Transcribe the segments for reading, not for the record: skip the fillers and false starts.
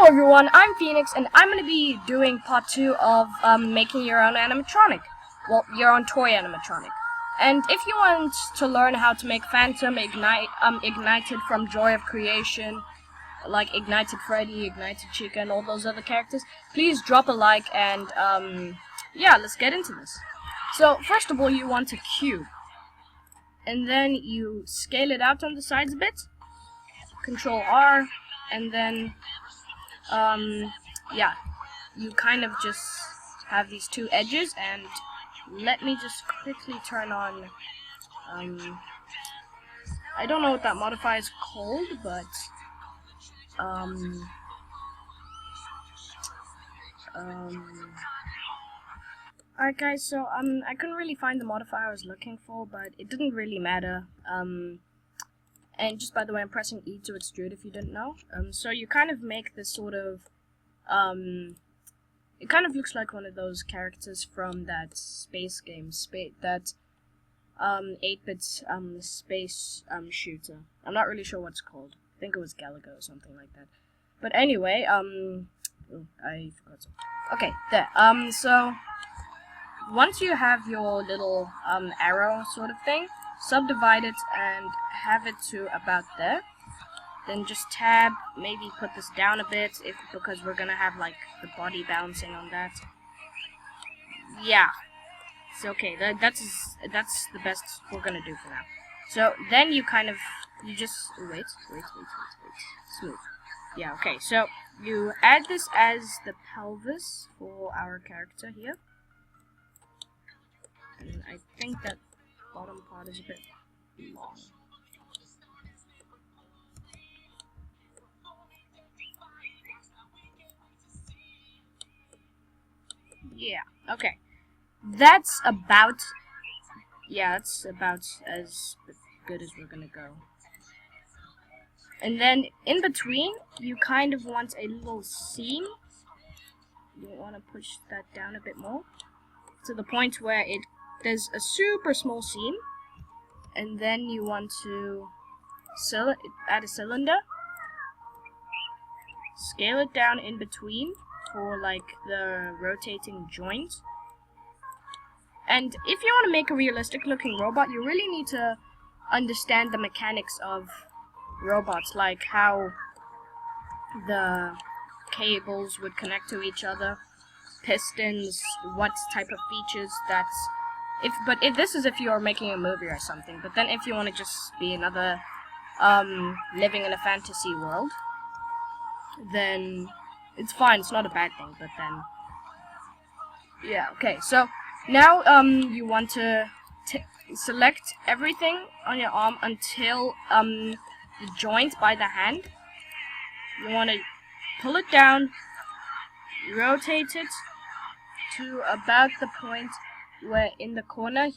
Hello everyone, I'm Phoenix, and I'm going to be doing part 2 of making your own animatronic. Well, your own toy animatronic. And if you want to learn how to make Phantom, Ignited from Joy of Creation, like Ignited Freddy, Ignited Chica, and all those other characters, please drop a like and, yeah, let's get into this. So, first of all, you want a cube. And then you scale it out on the sides a bit. Control R, and then yeah, you kind of just have these two edges, and let me just quickly turn on, I don't know what that modifier is called, but, alright guys, so, I couldn't really find the modifier I was looking for, but it didn't really matter, and just by the way, I'm pressing E to extrude if you didn't know. So you kind of make this sort of, it kind of looks like one of those characters from that space game, that 8-bit space shooter. I'm not really sure what it's called. I think it was Galaga or something like that. But anyway, oh, I forgot something. Okay, there. So once you have your little arrow sort of thing, subdivide it and have it to about there. Then just tab, maybe put this down a bit because we're gonna have like the body bouncing on that. Yeah, it's okay. That's the best we're gonna do for now. So then you kind of wait. Smooth. Yeah, okay. So you add this as the pelvis for our character here, and I think that bottom part is a bit long. Yeah, okay. That's about as good as we're gonna go. And then in between, you kind of want a little seam. You want to push that down a bit more to the point where there's a super small seam, and then you want to add a cylinder, scale it down in between for like the rotating joint. And if you want to make a realistic looking robot, you really need to understand the mechanics of robots, like how the cables would connect to each other, pistons, what type of features this is if you're making a movie or something. But then if you want to just be another living in a fantasy world, then it's fine, it's not a bad thing. But then yeah, okay, so now you want to select everything on your arm until the joint by the hand. You want to pull it down, rotate it to about the point where in the corner,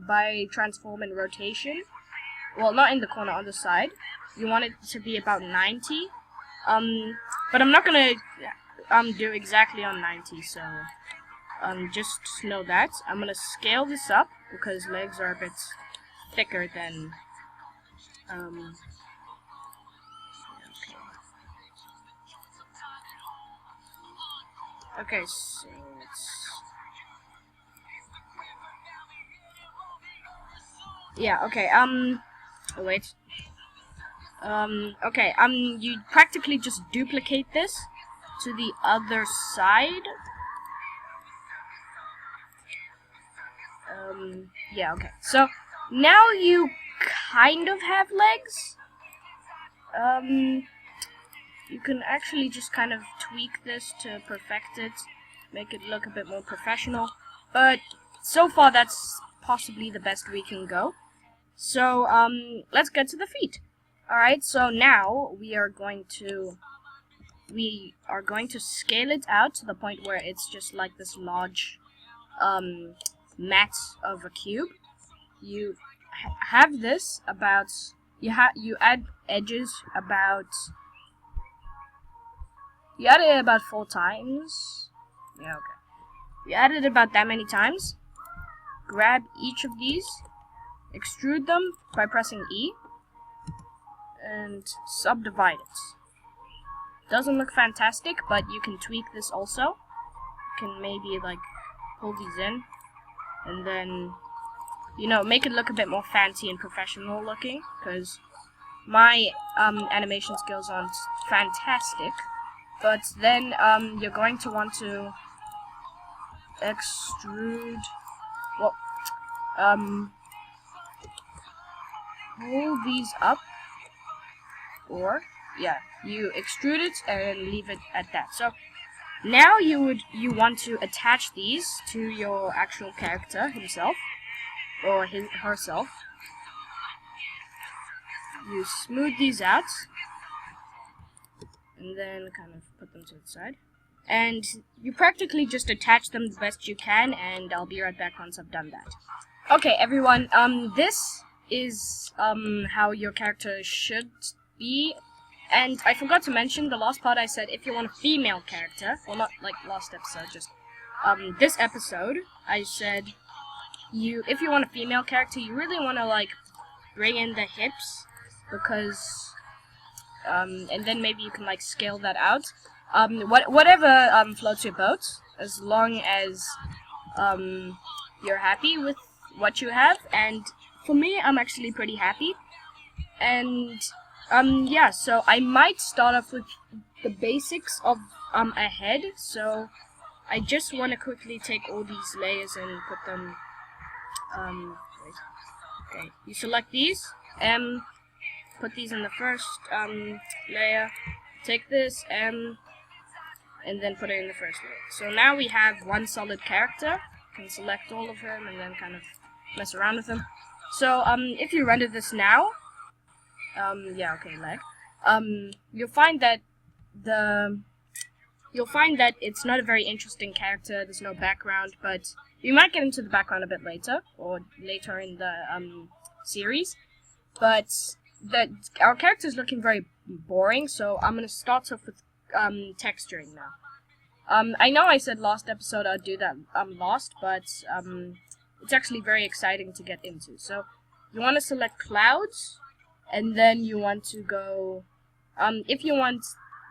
by transform and rotation, well, not in the corner, on the side, you want it to be about 90. But I'm not gonna do exactly on 90, so just know that. I'm gonna scale this up because legs are a bit thicker than okay, so yeah, okay, wait. Okay, you practically just duplicate this to the other side. Yeah, okay. So, now you kind of have legs. You can actually just kind of tweak this to perfect it, make it look a bit more professional. But, so far, that's possibly the best we can go. So, let's get to the feet. Alright, so now we are going to scale it out to the point where it's just like this large mat of a cube. You have this about you add edges about you add it about 4 times. Yeah, okay. You add it about that many times. Grab each of these, extrude them by pressing E, and subdivide it. doesn't look fantastic, but you can tweak this also. You can maybe like pull these in, and then, you know, make it look a bit more fancy and professional looking, because my animation skills aren't fantastic. But then you're going to want to extrude, well, pull these up, or yeah, you extrude it and leave it at that. So now you want to attach these to your actual character himself or herself. You smooth these out and then kind of put them to the side, and you practically just attach them the best you can, and I'll be right back once I've done that. Okay, everyone, this is how your character should be. And I forgot to mention, the last part I said if you want a female character, well, not like last episode, just this episode, I said if you want a female character, you really want to like bring in the hips, because and then maybe you can like scale that out. Whatever floats your boat, as long as you're happy with what you have. And for me, I'm actually pretty happy. And yeah, so I might start off with the basics of a head. So I just want to quickly take all these layers and put them. Okay, you select these, put these in the first layer. Take this, and then put it in the first layer. So now we have one solid character. You can select all of them and then kind of mess around with them. So if you render this now, yeah, okay, lag. You'll find that it's not a very interesting character. There's no background, but you might get into the background a bit later, or later in the series. But our character is looking very boring, so I'm gonna start off with texturing now. I know I said last episode I'd do that last, but it's actually very exciting to get into. So you want to select clouds, and then you want to go. If you want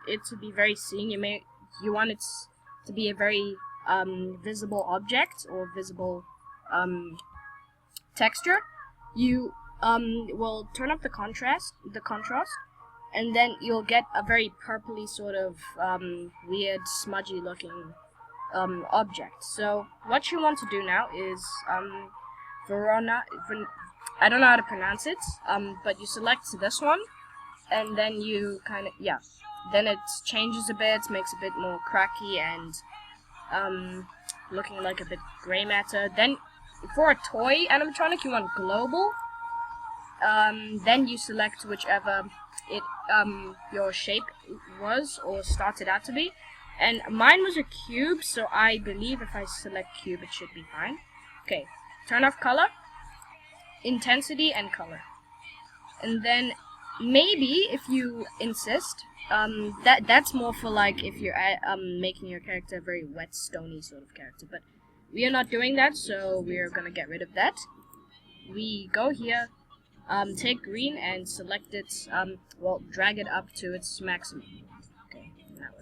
it to be very seen, you want it to be a very visible object or visible texture. You will turn up the contrast, and then you'll get a very purpley sort of weird, smudgy looking object. So what you want to do now is I don't know how to pronounce it, but you select this one, and then you kind of, yeah, then it changes a bit, makes a bit more cracky and looking like a bit gray matter. Then for a toy animatronic, you want global. Then you select whichever your shape was or started out to be, and mine was a cube, so I believe if I select cube it should be fine. Okay, turn off color, intensity, and color, and then maybe if you insist, that's more for like if you're making your character a very wet, stony sort of character, but we are not doing that, so we're gonna get rid of that. We go here, take green and select it, well, drag it up to its maximum. Okay, now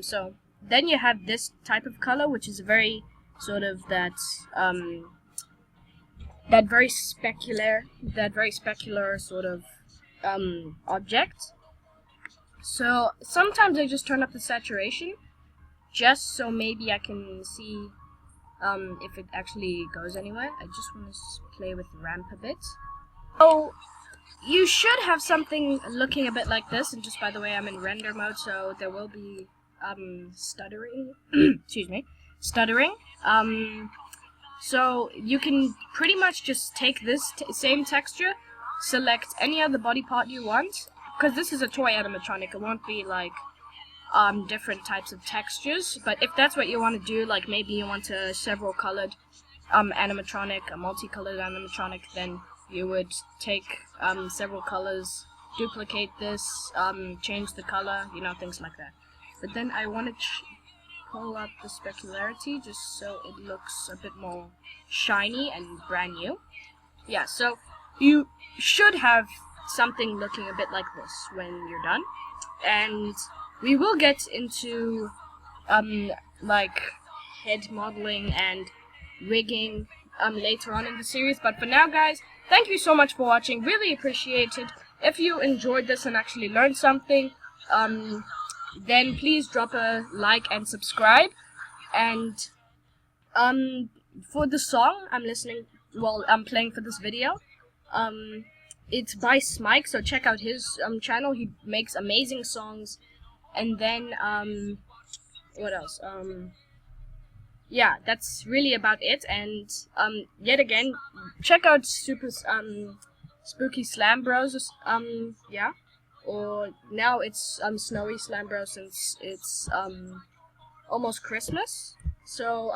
so then you have this type of color, which is very sort of that very specular sort of object. So sometimes I just turn up the saturation, just so maybe I can see if it actually goes anywhere. I just want to play with the ramp a bit. Oh, you should have something looking a bit like this, and just by the way, I'm in render mode, so there will be stuttering. Excuse me, stuttering. So you can pretty much just take this same texture, select any other body part you want, because this is a toy animatronic. It won't be like different types of textures. But if that's what you want to do, like maybe you want a several colored animatronic, a multicolored animatronic, then you would take several colors, duplicate this, change the color, you know, things like that. But then I want to pull up the specularity just so it looks a bit more shiny and brand new. Yeah, so you should have something looking a bit like this when you're done. and we will get into like head modeling and rigging later on in the series. But for now, guys, thank you so much for watching. Really appreciate it. If you enjoyed this and actually learned something, then please drop a like and subscribe. And for the song I'm playing for this video, it's by Smike, so check out his channel. He makes amazing songs. And then what else? Yeah, that's really about it. And yet again, check out Spooky Slam Bros. Yeah, or now it's Snowy Slam Bros, since it's almost Christmas. So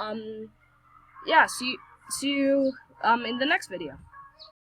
yeah, see you in the next video.